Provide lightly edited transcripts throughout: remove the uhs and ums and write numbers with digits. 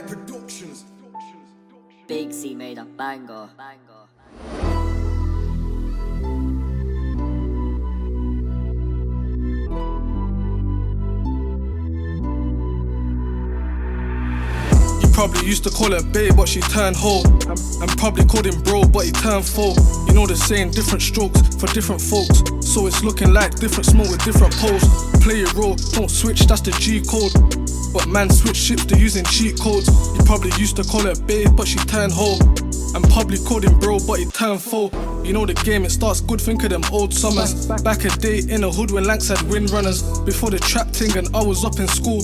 Productions. Big C made a banger. Probably used to call her babe, but she turned hoe. And probably called him bro, but he turned foe. You know the saying, different strokes for different folks. So it's looking like different smoke with different poles. Play your role, don't switch, that's the G code. But man switch ships, they're using cheat codes. You probably used to call her babe, but she turned hoe. And probably called him bro, but he turned foe. You know the game, it starts good, think of them old summers. Back a day in the hood when Lanks had windrunners. Before the trap thing and I was up in school.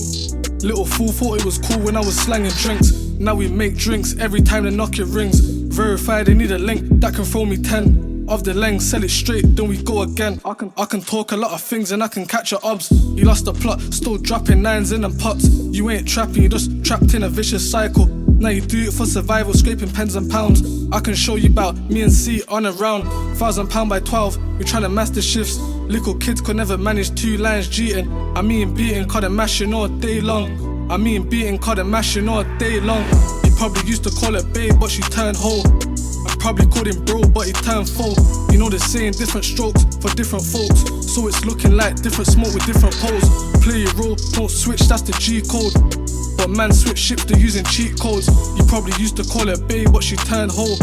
Little fool thought it was cool when I was slanging drinks. Now we make drinks every time the knocker rings. Verify they need a link that can throw me 10 of the length, sell it straight, then we go again. I can talk a lot of things and I can catch your obs. You lost the plot, still dropping nines in them pots. You ain't trapping, you just trapped in a vicious cycle. Now you do it for survival, scraping pence and pounds. I can show you about me and C on a round. £1,000 by 12, we tryna master shifts. Little kids could never manage 2 lines cheating. I mean beating, cause I'm mashing all day long. I mean beating, cause I'm mashing all day long. You probably used to call her babe, but she turned hoe. I probably called him bro, but he turned foe. You know the saying, different strokes for different folks. So it's looking like different smoke with different poles. Play your role, don't switch, that's the G code. But man switch ships, they're using cheat codes. You probably used to call her babe, but she turned hoe.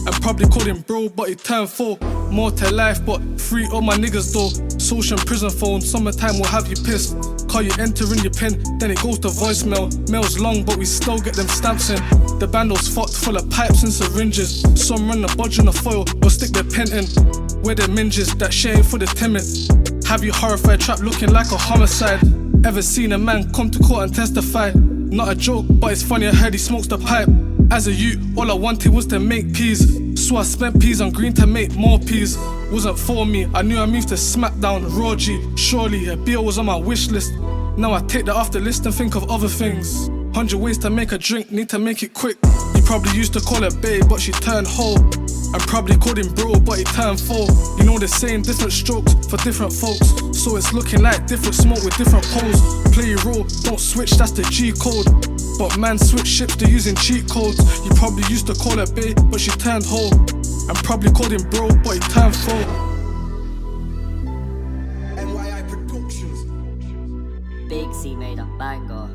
And probably called him bro, but he turned foe. More to life, but free all my niggas though. Social and prison phone, summertime will have you pissed. Call you entering your pin, then it goes to voicemail. Mail's long, but we still get them stamps in. The bando's fucked, full of pipes and syringes. Some run the budge on the foil, or stick their pen in. Where the minges, that shit ain't for the timid. Have you horrified, trap looking like a homicide. Ever seen a man come to court and testify? Not a joke, but it's funny, I heard he smokes the pipe. As a youth, all I wanted was to make peas. So I spent peas on green to make more peas. Wasn't for me, I knew I moved to Smackdown, Raw G. Surely a beer was on my wish list. Now I take that off the list and think of other things. 100 ways to make a drink, need to make it quick. You probably used to call her babe, but she turned hoe. And probably called him bro, but he turned foe. You know the saying, different strokes for different folks. So it's looking like different smoke with different poles. Play your role, don't switch, that's the G code. But man switch ships, they're using cheat codes. You probably used to call her babe, but she turned hoe. And probably called him bro, but he turned foe. NYI Productions. Big C made a banger.